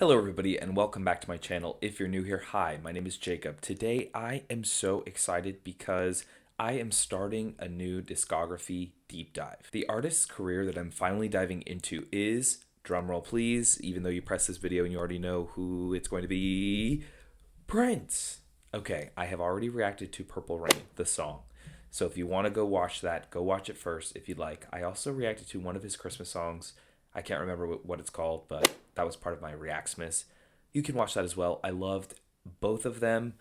Hello, everybody, and welcome back to my channel. If you're new here, hi, my name is Jacob. Today, I am so excited because I am starting a new discography deep dive. The artist's career that I'm finally diving into is, drumroll please, even though you press this video and you already know who it's going to be, Prince. Okay, I have already reacted to Purple Rain, the song. So if you want to go watch that, go watch it first if you'd like. I also reacted to one of his Christmas songs. I can't remember what it's called, but that was part of my Reactsmas. You can watch that as well. I loved both of them.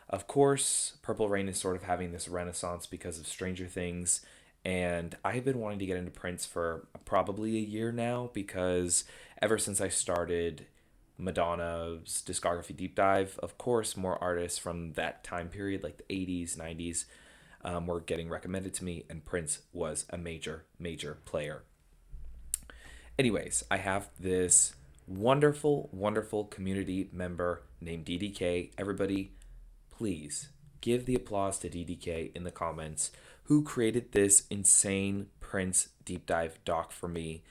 Of course, Purple Rain is sort of having this renaissance because of Stranger Things, and I have been wanting to get into Prince for probably a year now because ever since I started Madonna's discography deep dive, of course, more artists from that time period, like the 80s, 90s, were getting recommended to me, and Prince was a major, major player. Anyways, I have this wonderful, wonderful community member named DDK. Everybody, please give the applause to DDK in the comments, who created this insane Prince deep dive doc for me.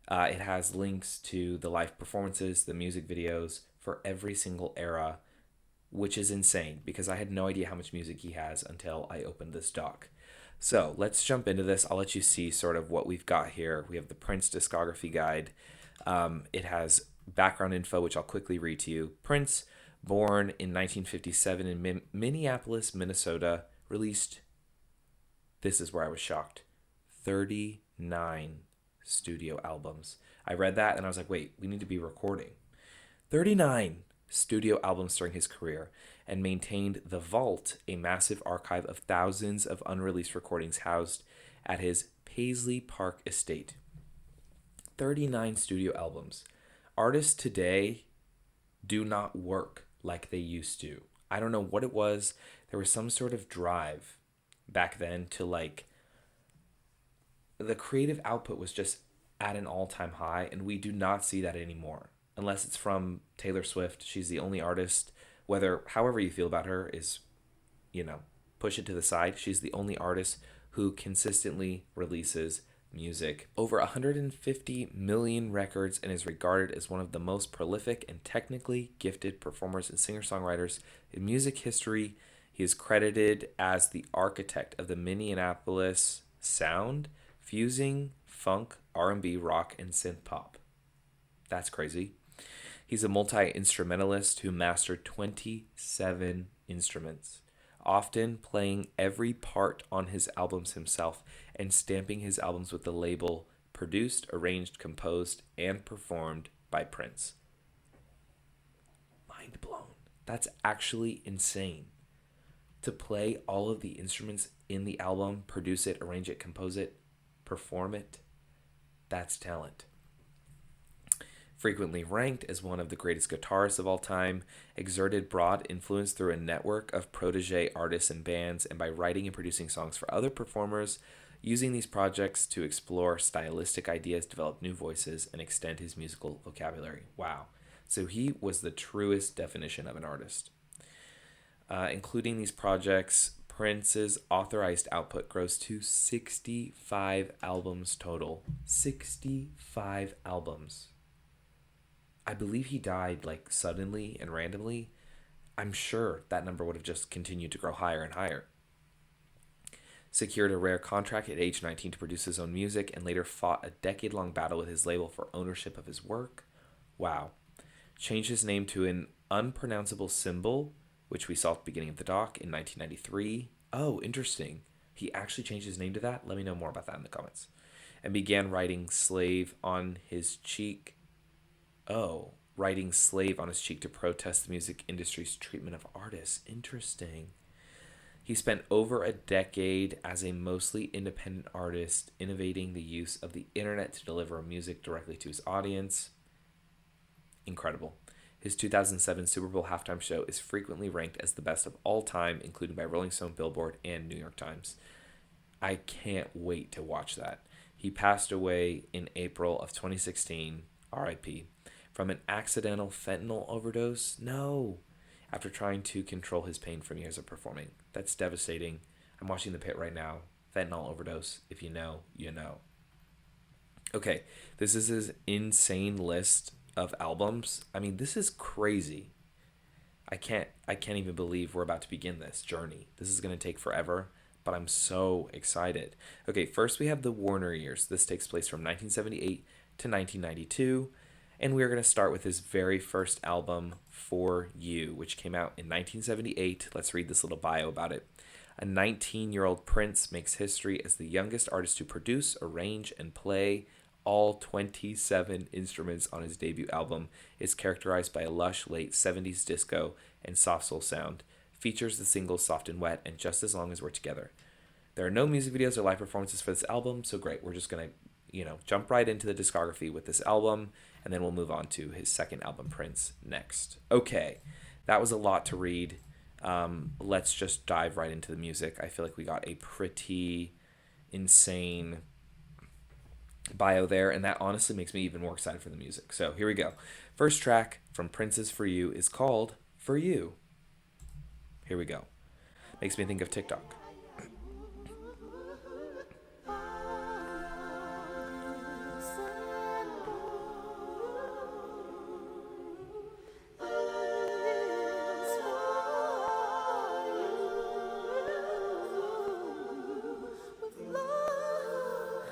It has links to the live performances, the music videos for every single era, which is insane because I had no idea how much music he has until I opened this doc. So let's jump into this. I'll let you see sort of what we've got here. We have the Prince discography guide. It has background info, which I'll quickly read to you. Prince, born in 1957 in Minneapolis, Minnesota, released, this is where I was shocked, 39 studio albums. I read that and I was like, wait, we need to be recording. 39 studio albums during his career, and maintained The Vault, a massive archive of thousands of unreleased recordings housed at his Paisley Park estate. 39 studio albums. Artists today do not work like they used to. I don't know what it was. There was some sort of drive back then to like the creative output was just at an all-time high, and we do not see that anymore unless it's from Taylor Swift. She's the only artist, whether however you feel about her is, push it to the side. She's the only artist who consistently releases music. Over 150 million records, and is regarded as one of the most prolific and technically gifted performers and singer-songwriters in music history. He is credited as the architect of the Minneapolis sound, fusing funk, R&B, rock, and synth pop. That's crazy. He's a multi-instrumentalist who mastered 27 instruments, often playing every part on his albums himself and stamping his albums with the label produced, arranged, composed, and performed by Prince. Mind blown. That's actually insane. To play all of the instruments in the album, produce it, arrange it, compose it, perform it, that's talent. Frequently ranked as one of the greatest guitarists of all time, exerted broad influence through a network of protege artists and bands, and by writing and producing songs for other performers, using these projects to explore stylistic ideas, develop new voices, and extend his musical vocabulary. Wow. So he was the truest definition of an artist. Including these projects, Prince's authorized output grows to 65 albums total. 65 albums. I believe he died like suddenly and randomly. I'm sure that number would have just continued to grow higher and higher. Secured a rare contract at age 19 to produce his own music, and later fought a decade-long battle with his label for ownership of his work. Wow. Changed his name to an unpronounceable symbol, which we saw at the beginning of the doc, in 1993. Oh, interesting. He actually changed his name to that? Let me know more about that in the comments. And began writing Slave on his cheek. Oh, writing Slave on his cheek to protest the music industry's treatment of artists. Interesting. He spent over a decade as a mostly independent artist, innovating the use of the internet to deliver music directly to his audience. Incredible. His 2007 Super Bowl halftime show is frequently ranked as the best of all time, including by Rolling Stone, Billboard, and New York Times. I can't wait to watch that. He passed away in April of 2016, RIP, from an accidental fentanyl overdose. No. After trying to control his pain from years of performing. That's devastating. I'm watching The Pit right now. Fentanyl overdose. If you know, you know. Okay, this is his insane list of albums. I mean, this is crazy. I can't even believe we're about to begin this journey. This is going to take forever, but I'm so excited. Okay, first we have the Warner years. This takes place from 1978 to 1992, and we're going to start with his very first album, For You, which came out in 1978. Let's read this little bio about it. A 19-year-old Prince makes history as the youngest artist to produce, arrange, and play all 27 instruments on his debut album. Is characterized by a lush late 70s disco and soft soul sound. Features the singles Soft and Wet and Just As Long As We're Together. There are no music videos or live performances for this album, so great. We're just going to, jump right into the discography with this album, and then we'll move on to his second album, Prince, next. Okay, that was a lot to read. Let's just dive right into the music. I feel like we got a pretty insane bio there, and that honestly makes me even more excited for the music. So here we go. First track from Prince's For You is called For You. Here we go. Makes me think of TikTok.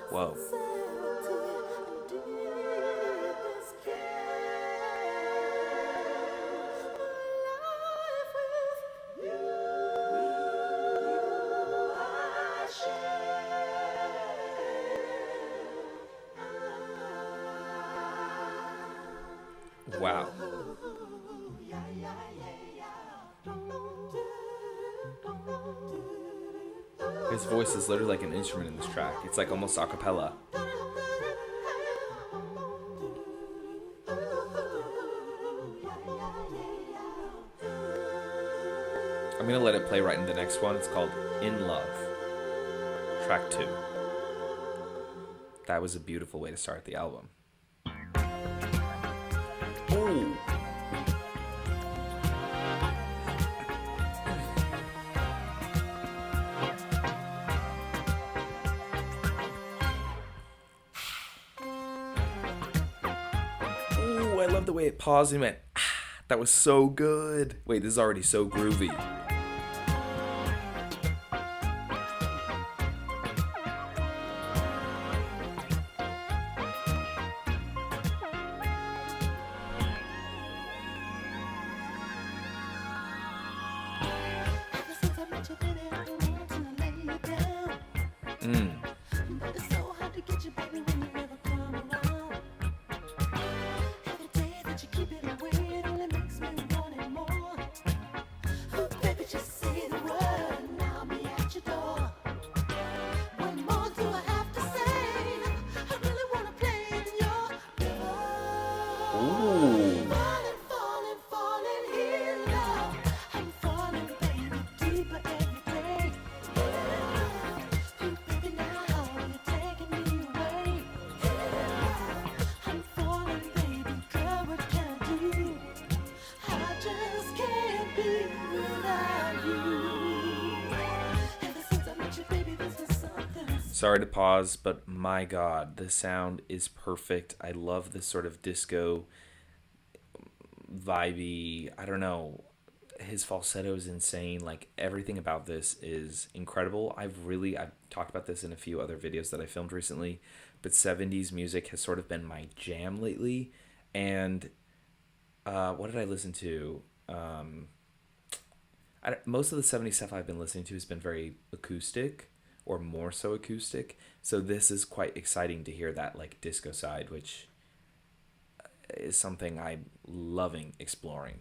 Whoa. Wow. His voice is literally like an instrument in this track. It's like almost a cappella. I'm going to let it play right in the next one. It's called In Love, track 2. That was a beautiful way to start the album. Ooh. Ooh, I love the way it paused and went, ah, that was so good. Wait, this is already so groovy. Sorry to pause, but my God, the sound is perfect. I love this sort of disco vibey, I don't know, his falsetto is insane. Like, everything about this is incredible. I've talked about this in a few other videos that I filmed recently, but 70s music has sort of been my jam lately. And what did I listen to? Most of the 70s stuff I've been listening to has been very acoustic, or more so acoustic. So this is quite exciting to hear that like disco side, which is something I'm loving exploring.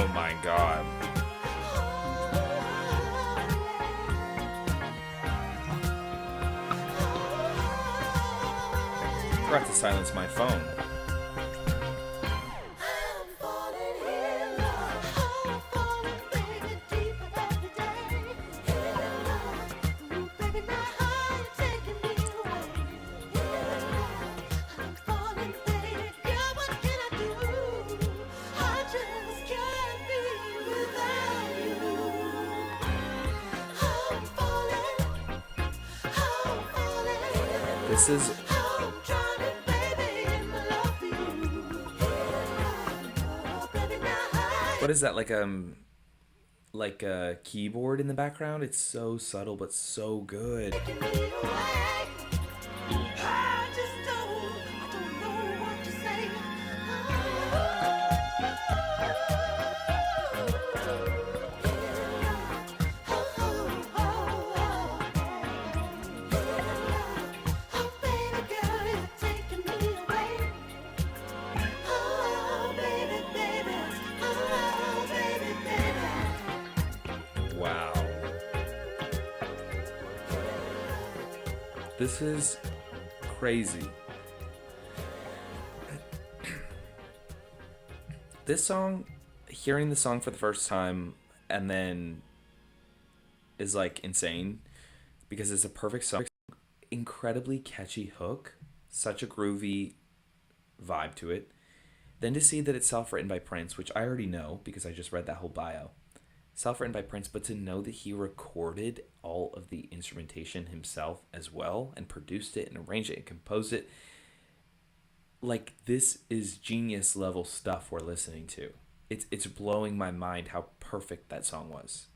Oh my god. Forgot to silence my phone. This is what is that, like a keyboard in the background? It's so subtle but so good. Wow. This is crazy. This song, hearing the song for the first time and then is like insane because it's a perfect song. Incredibly catchy hook, such a groovy vibe to it. Then to see that it's self-written by Prince, which I already know because I just read that whole bio. Self-written by Prince, but to know that he recorded all of the instrumentation himself as well and produced it and arranged it and composed it. Like, this is genius level stuff we're listening to. It's blowing my mind how perfect that song was.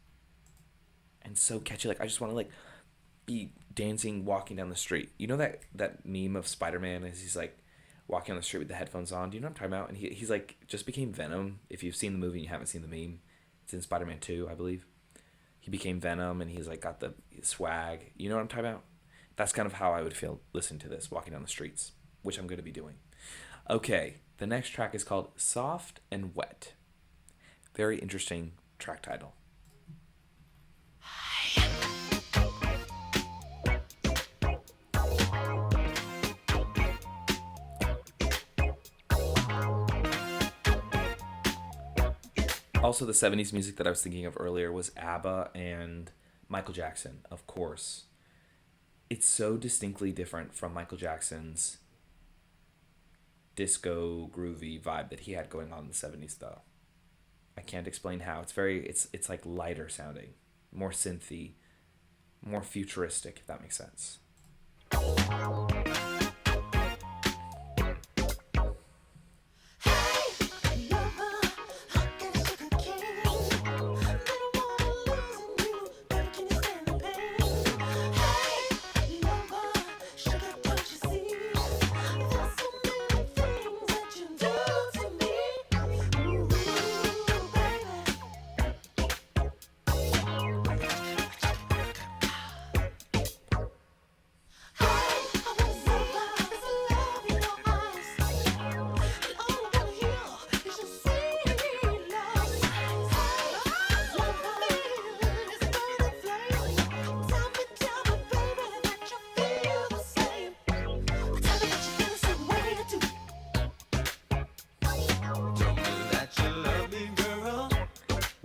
And so catchy. Like, I just want to like be dancing walking down the street. You know that meme of Spider-Man as he's like walking on the street with the headphones on? Do you know what I'm talking about? And he's like just became Venom. If you've seen the movie and you haven't seen the meme, it's in Spider-Man 2, I believe. He became Venom and he's like got the swag. You know what I'm talking about? That's kind of how I would feel listening to this walking down the streets, which I'm going to be doing. Okay, the next track is called Soft and Wet. Very interesting track title. Also, the 70s music that I was thinking of earlier was ABBA and Michael Jackson, of course. It's so distinctly different from Michael Jackson's disco groovy vibe that he had going on in the 70s though. I can't explain how. It's like lighter sounding, more synthy, more futuristic, if that makes sense.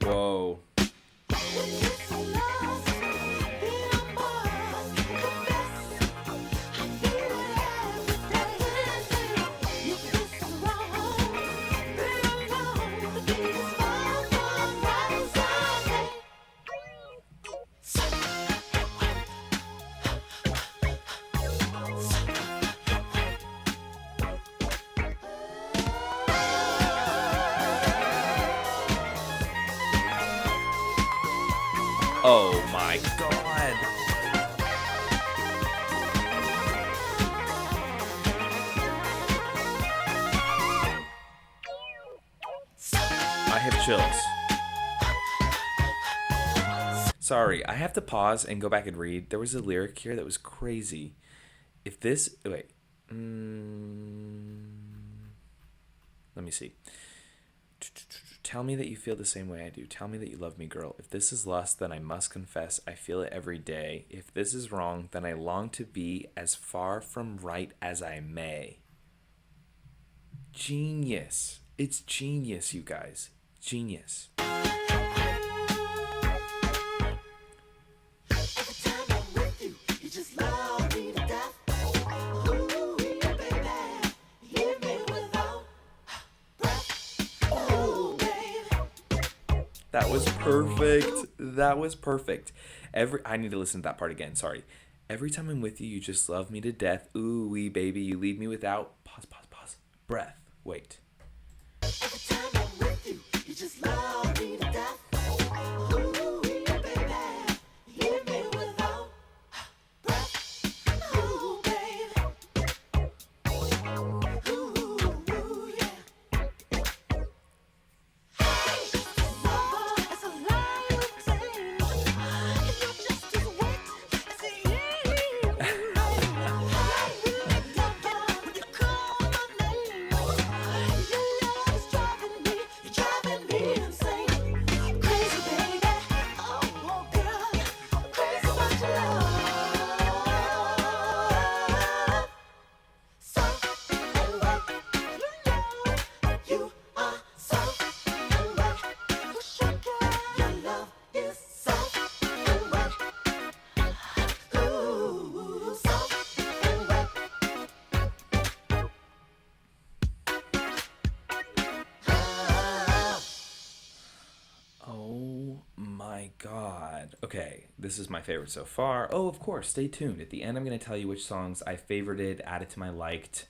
Whoa. Oh my god. I have chills. Sorry, I have to pause and go back and read. There was a lyric here that was crazy. If this... Wait. Let me see. Tell me that you feel the same way I do. Tell me that you love me, girl. If this is lust, then I must confess I feel it every day. If this is wrong, then I long to be as far from right as I may. Genius. It's genius, you guys. Genius. That was perfect. That was perfect. I need to listen to that part again. Sorry. Every time I'm with you, you just love me to death. Ooh wee baby, you leave me without pause. Breath. Wait. Every time I'm with you, you just love me to death. Ooh wee baby, leave me without breath. Ooh baby. Ooh yeah. My God. Okay, this is my favorite so far. Oh, of course, stay tuned. At the end, I'm going to tell you which songs I favorited, added to my liked,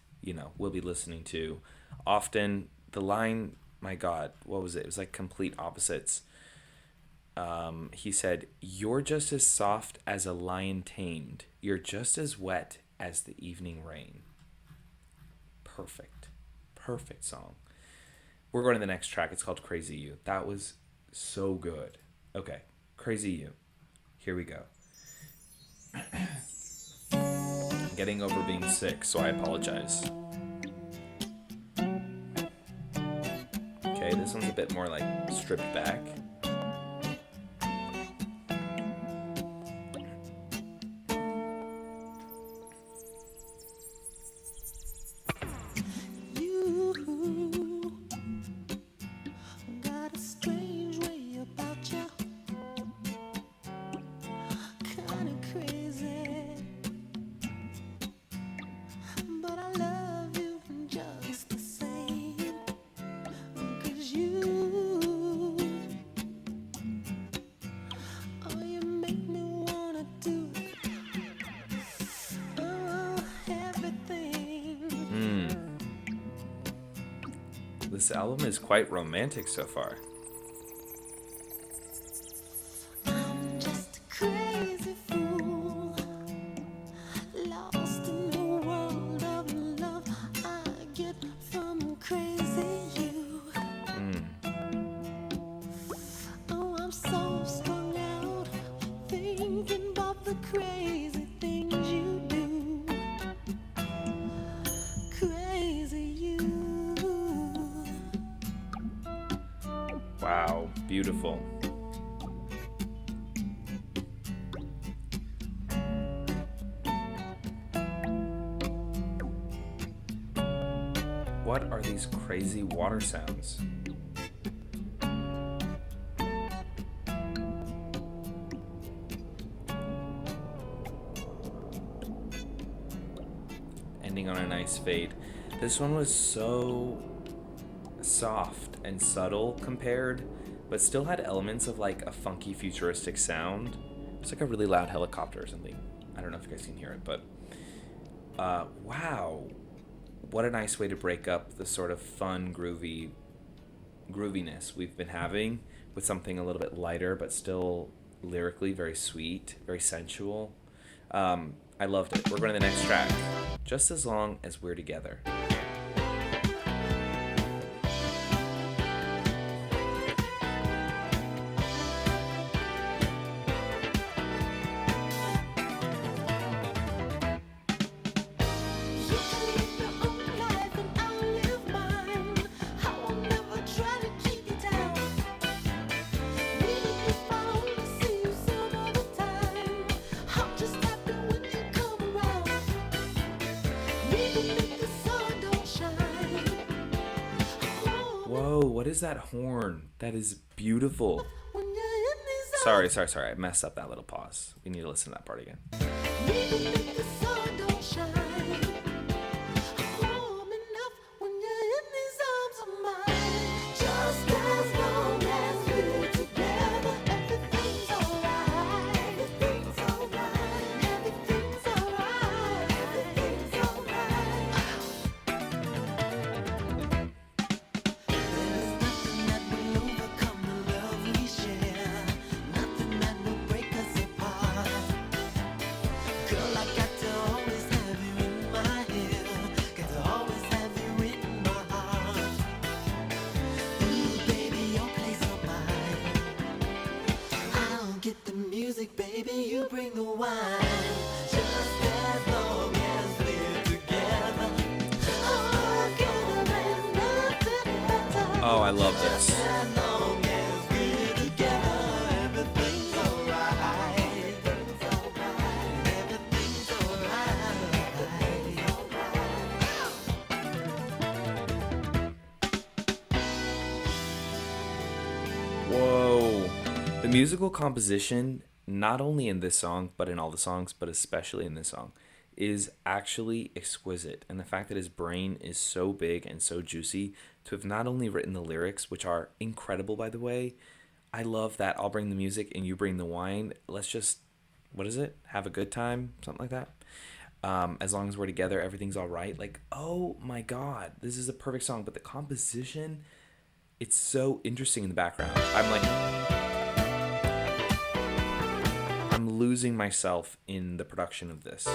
will be listening to. Often, the line, my God, what was it? It was like complete opposites. He said, "You're just as soft as a lion tamed. You're just as wet as the evening rain." Perfect. Perfect song. We're going to the next track. It's called Crazy You. That was so good. Okay, Crazy You. Here we go. I'm getting over being sick, so I apologize. Okay, this one's a bit more like stripped back. This album is quite romantic so far. I'm just a crazy fool, lost in the world of love I get from crazy you. Oh, I'm so strung out, thinking about the crazy things you do. Crazy you. Wow, beautiful. What are these crazy water sounds? Ending on a nice fade. This one was so soft and subtle compared, but still had elements of like a funky futuristic sound. It's like a really loud helicopter or something. I don't know if you guys can hear it, but wow, what a nice way to break up the sort of fun grooviness we've been having with something a little bit lighter but still lyrically very sweet, very sensual. I loved it. We're going to the next track, Just As Long As We're Together. what is that horn? That is beautiful. Sorry. I messed up that little pause. We need to listen to that part again. Baby, you bring the wine. Just as long as we're together. Oh, together ain't nothing better. Oh, I love this. Just as long as we're together, everything's alright. Everything's alright. Whoa. The musical composition, not only in this song, but in all the songs, but especially in this song, is actually exquisite. And the fact that his brain is so big and so juicy to have not only written the lyrics, which are incredible, by the way. I love that I'll bring the music and you bring the wine. Let's just, what is it? Have a good time? Something like that. As long as we're together, everything's all right. Like, oh my God, this is a perfect song. But the composition, it's so interesting in the background. I'm losing myself in the production of this.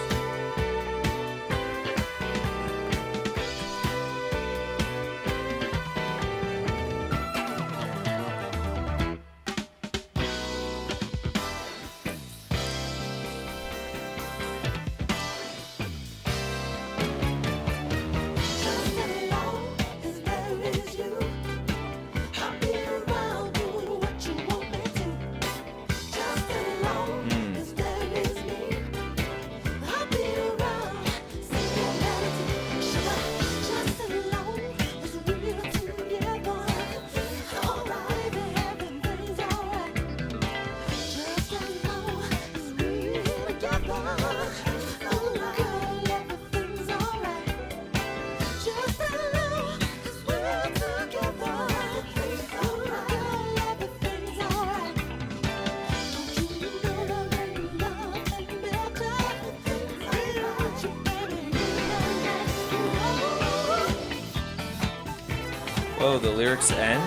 Whoa, the lyrics end?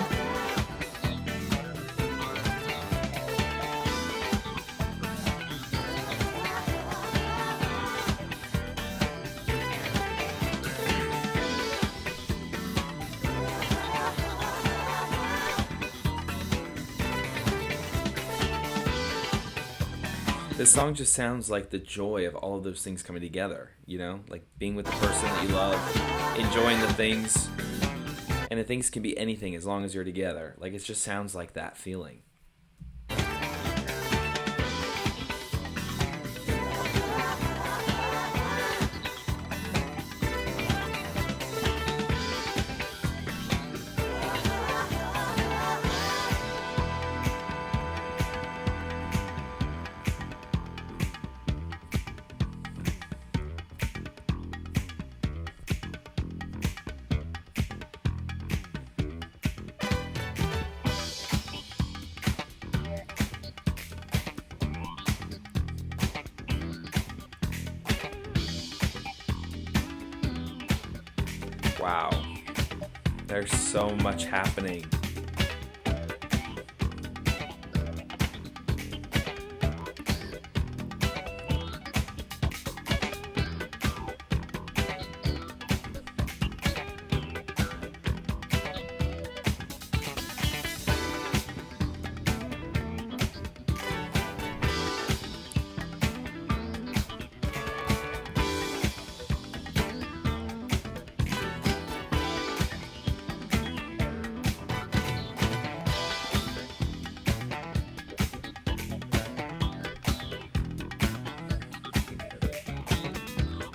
This song just sounds like the joy of all of those things coming together, you know? Like being with the person that you love, enjoying the things. And the things can be anything as long as you're together. Like, it just sounds like that feeling. Wow. There's so much happening.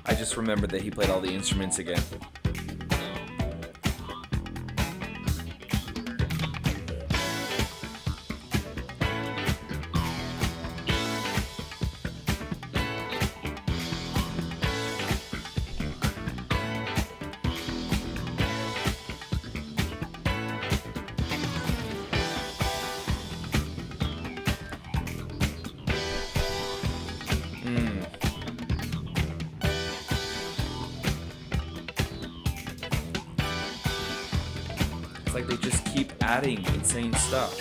I just remembered that he played all the instruments again. adding insane stuff.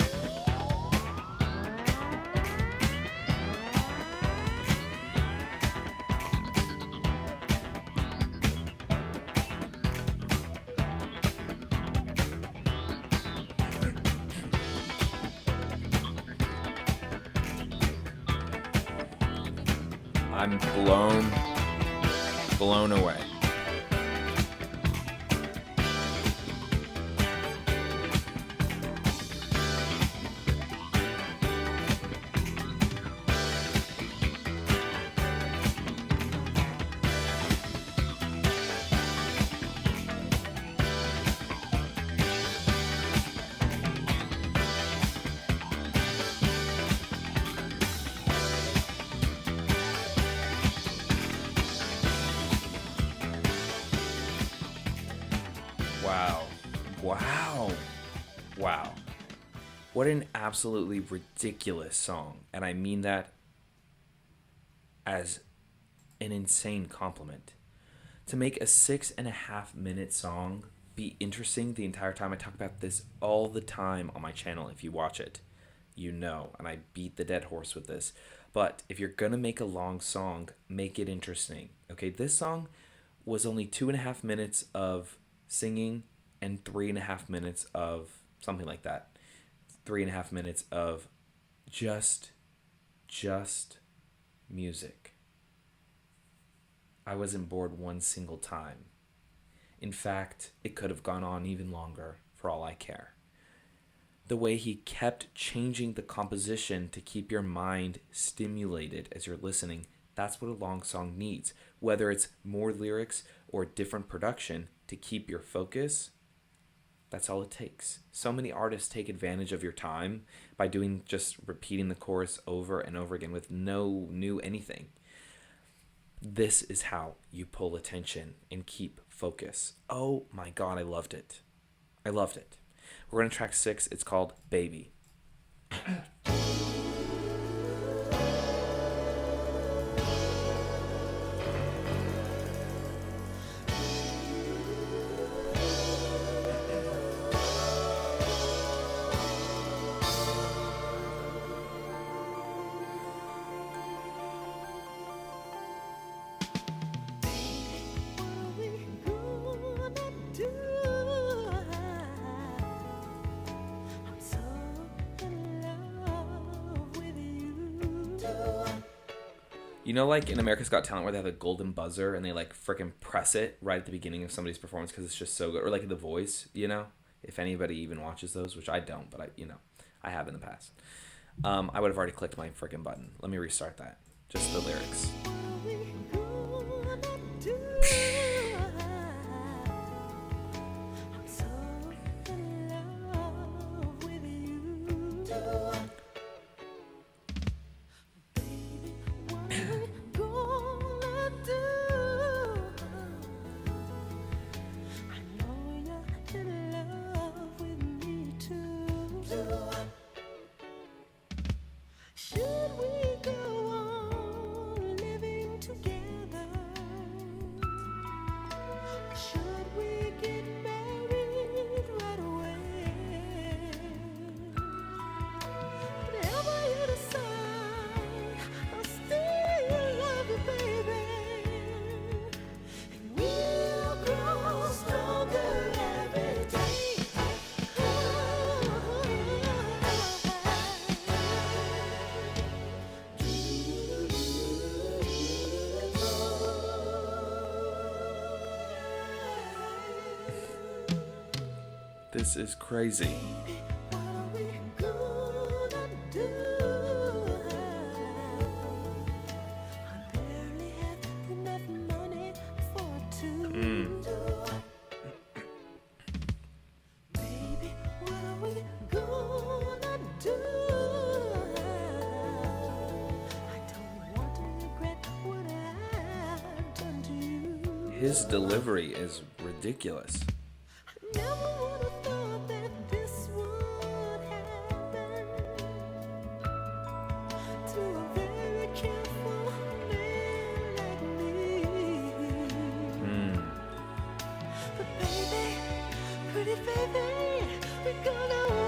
I'm blown away. Wow. Wow. Wow. What an absolutely ridiculous song. And I mean that as an insane compliment. To make a 6.5-minute song be interesting the entire time. I talk about this all the time on my channel. If you watch it, you know, and I beat the dead horse with this. But if you're going to make a long song, make it interesting. Okay, this song was only 2.5 minutes of singing and 3.5 minutes of something like that. 3.5 minutes of just music. I wasn't bored one single time. In fact, it could have gone on even longer for all I care. The way he kept changing the composition to keep your mind stimulated as you're listening, that's what a long song needs. Whether it's more lyrics or different production to keep your focus, that's all it takes. So many artists take advantage of your time by just repeating the chorus over and over again with no new anything. This is how you pull attention and keep focus. Oh my God, I loved it. I loved it. We're on track 6. It's called Baby. You know, like in America's Got Talent where they have a golden buzzer and they like freaking press it right at the beginning of somebody's performance because it's just so good. Or like The Voice, you know, if anybody even watches those, which I don't, but I have in the past. I would have already clicked my freaking button. Let me restart that. Just the lyrics. This is crazy. His delivery is ridiculous. Pretty baby, we're gonna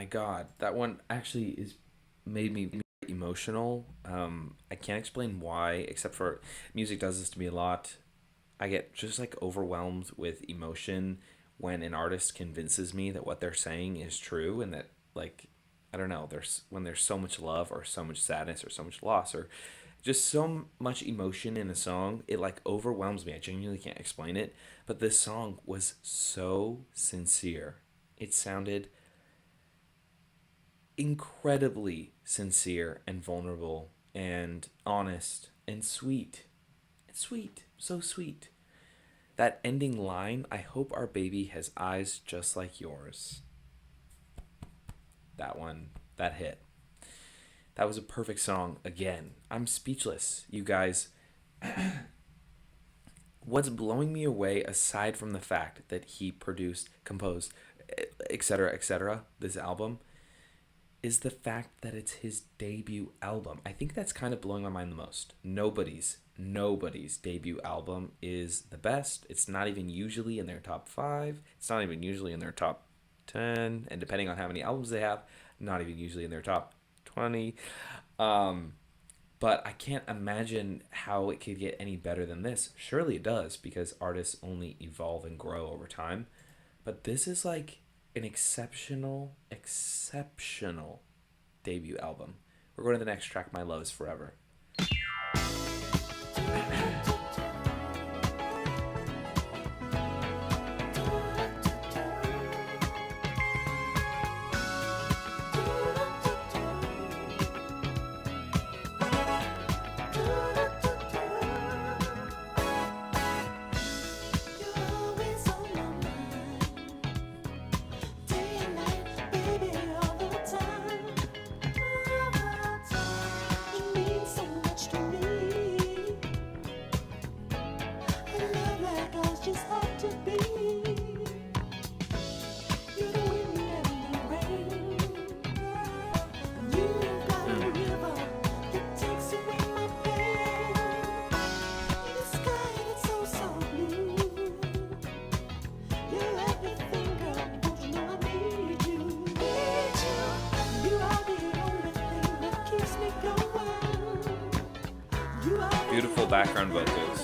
God, that one actually is made me emotional. I can't explain why, except for music does this to me a lot. I get just like overwhelmed with emotion when an artist convinces me that what they're saying is true and that like I don't know, there's when there's so much love or so much sadness or so much loss or just so much emotion in a song, it like overwhelms me. I genuinely can't explain it, but this song was so sincere. It sounded incredibly sincere and vulnerable and honest and sweet. It's sweet, so sweet. That ending line, I hope our baby has eyes just like yours. That one, that hit. That was a perfect song again. I'm speechless, you guys. What's blowing me away, aside from the fact that he produced, composed, etc., this album, is the fact that it's his debut album. I think that's kind of blowing my mind the most. Nobody's debut album is the best. It's not even usually in their top 5. It's not even usually in their top 10. And depending on how many albums they have, not even usually in their top 20. But I can't imagine how it could get any better than this. Surely it does, because artists only evolve and grow over time. But this is like an exceptional debut album. We're going to the next track, My Love Is Forever. Beautiful background vocals.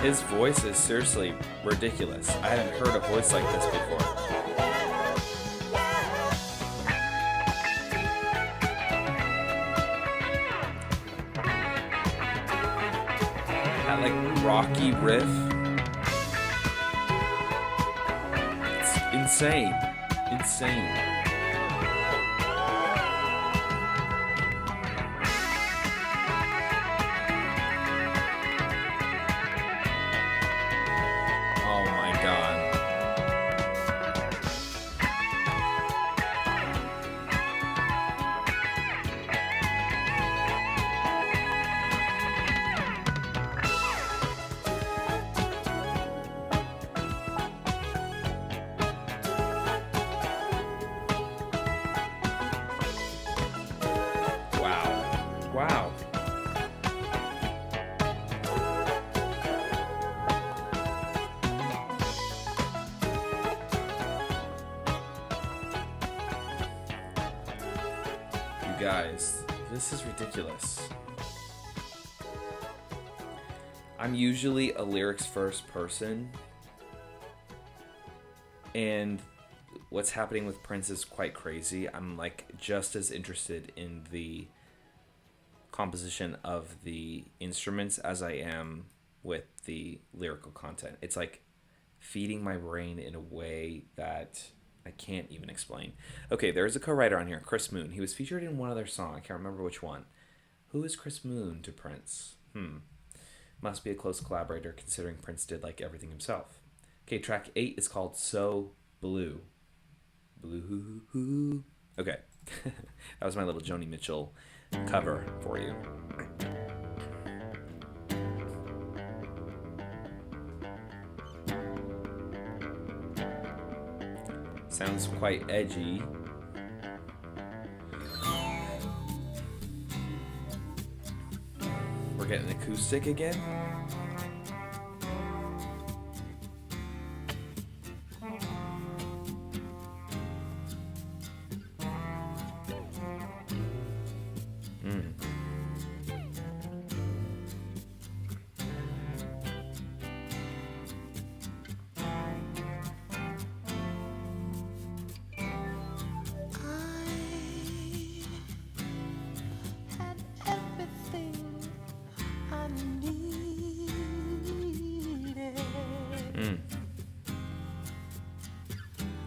His voice is seriously ridiculous. I hadn't heard a voice like this before. That like rocky riff. It's insane. Insane. guys, this is ridiculous. I'm usually a lyrics first person, and what's happening with Prince is quite crazy. I'm like just as interested in the composition of the instruments as I am with the lyrical content. It's like feeding my brain in a way that I can't even explain. Okay, there's a co-writer on here, Chris Moon. He was featured in one other song. I can't remember which one. Who is Chris Moon to Prince? Must be a close collaborator considering Prince did like everything himself. Okay, track 8 is called So Blue. Blue. Okay. That was my little Joni Mitchell cover for you. Sounds quite edgy. We're getting acoustic again.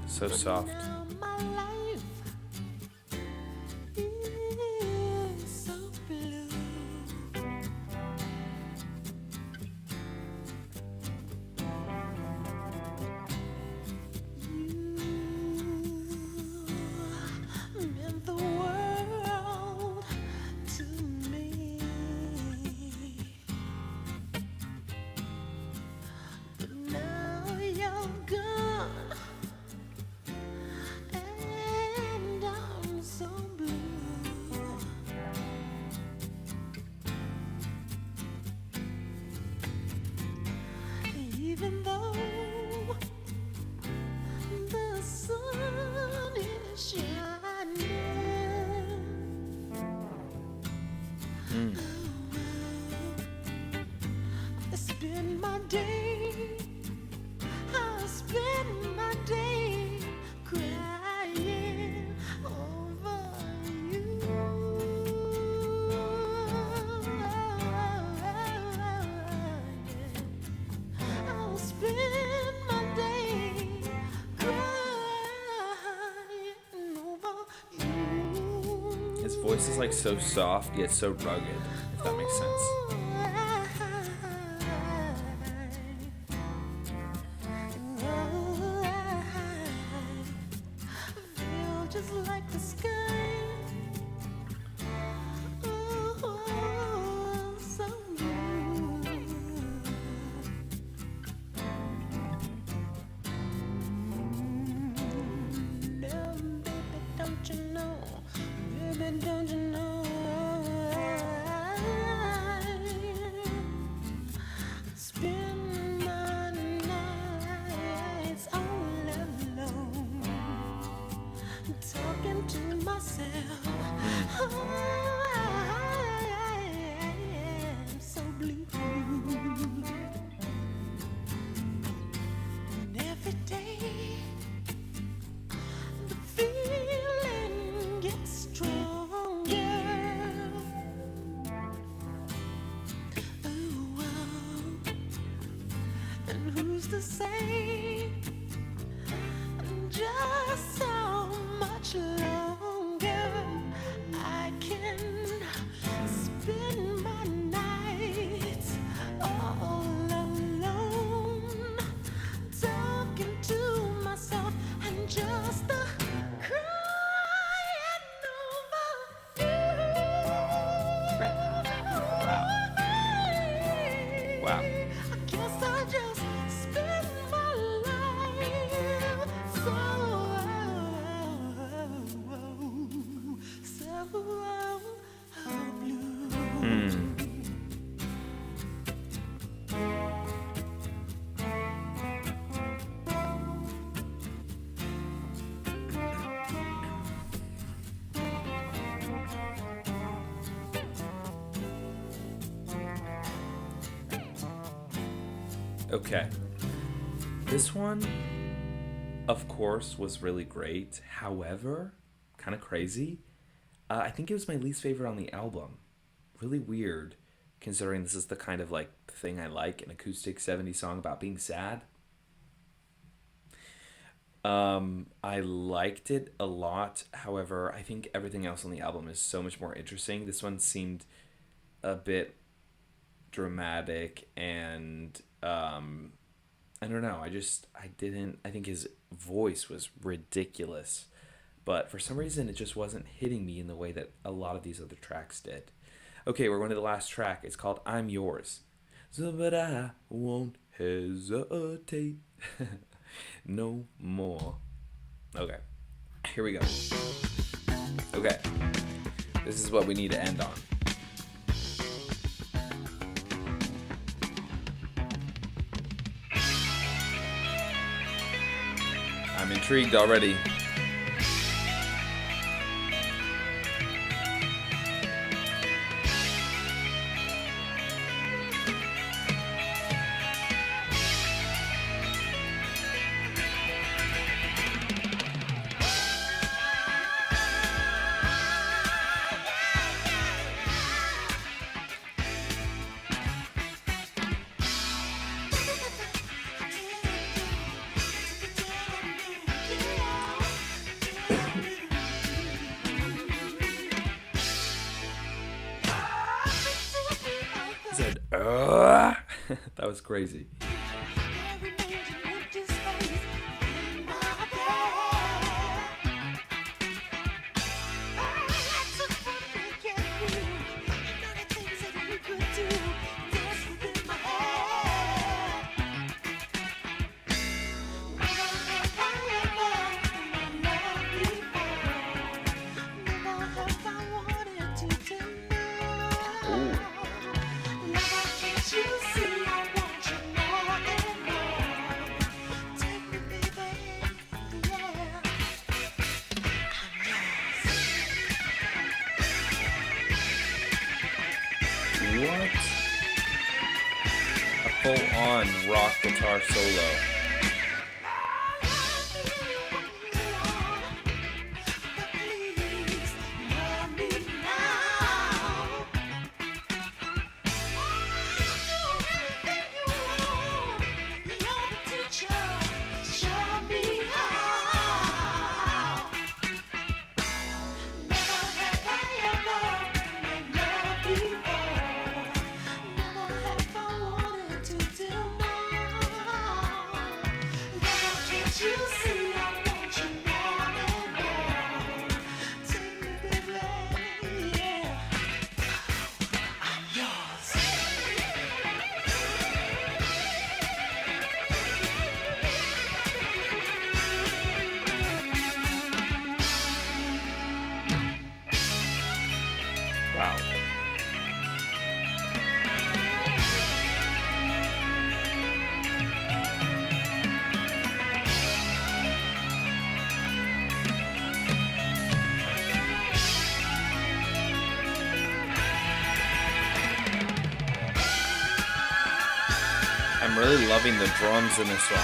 So soft. Even though the sun is shining, I spend my day crying over you. I'll spend my day crying over you. His voice is like so soft yet so rugged, if that makes sense. Feel just like the sky. Oh, so blue. No, baby, don't you know? Baby, don't you know? Spend my nights all alone, talking to myself. I'm so blue. And every day the feeling gets stronger. Ooh, oh. And who's to say just how much longer I can spend my nights all alone, talking to myself and just crying over you. Wow. I guess I just spend my Okay. This one, of course, was really great. However, kind of crazy. I think it was my least favorite on the album. Really weird, considering this is the kind of like thing I like, an acoustic 70s song about being sad. I liked it a lot. However, I think everything else on the album is so much more interesting. This one seemed a bit dramatic and I don't know. I didn't. I think his voice was ridiculous, but for some reason it just wasn't hitting me in the way that a lot of these other tracks did. Okay, we're going to the last track. It's called "I'm Yours." So, but I won't hesitate no more. Okay, here we go. Okay, this is what we need to end on. I'm intrigued already. He said, that was crazy. Ooh. What? A full-on rock guitar solo. Wow. I'm really loving the drums in this one.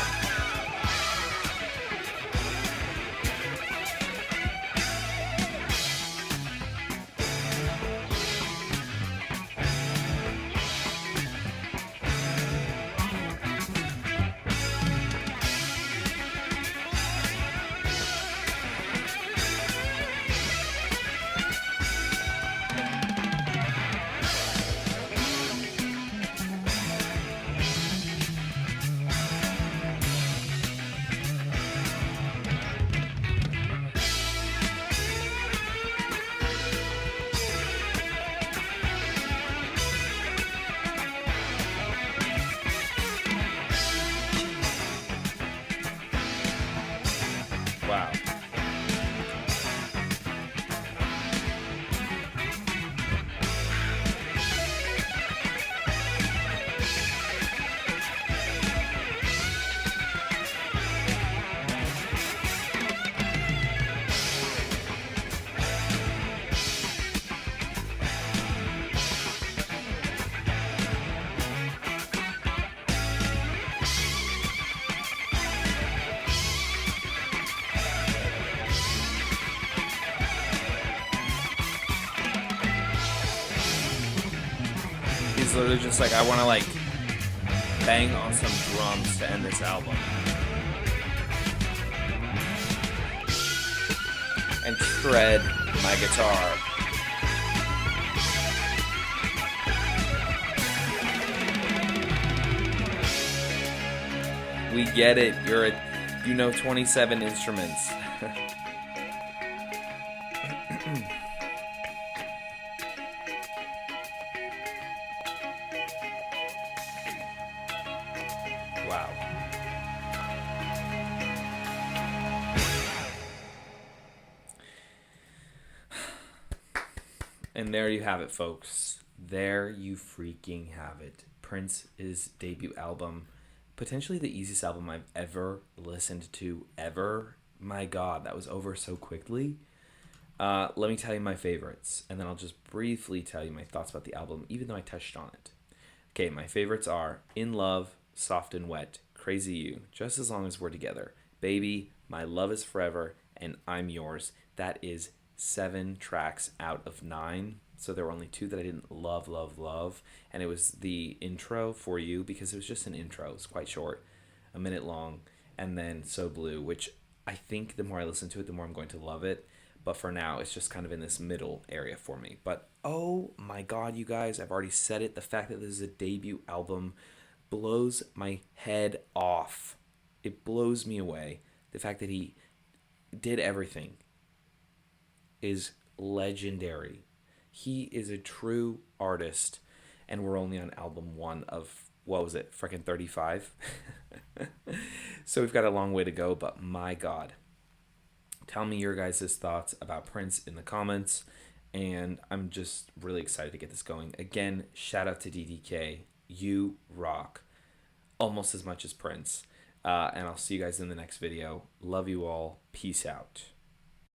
was literally just like, I want to like bang on some drums to end this album. And shred my guitar. We get it. You know 27 instruments. Wow. And there you have it, folks. There you freaking have it. Prince's debut album. Potentially the easiest album I've ever listened to, ever. My God, that was over so quickly. Let me tell you my favorites, and then I'll just briefly tell you my thoughts about the album, even though I touched on it. Okay, my favorites are In Love, Soft and Wet, Crazy You, Just As Long As We're Together, Baby, My Love Is Forever, and I'm Yours. That is 7 tracks out of 9. So there were only 2 that I didn't love. And it was the intro, For You, because it was just an intro. It was quite short, a minute long. And then So Blue, which I think the more I listen to it, the more I'm going to love it. But for now, it's just kind of in this middle area for me. But oh my God, you guys, I've already said it. The fact that this is a debut album blows my head off. It blows me away. The fact that he did everything is legendary. He is a true artist, and we're only on album 1 of, what was it, freaking 35? So we've got a long way to go, but my God. Tell me your guys' thoughts about Prince in the comments, and I'm just really excited to get this going. Again, shout out to DDK. You rock almost as much as Prince. And I'll see you guys in the next video. Love you all. Peace out.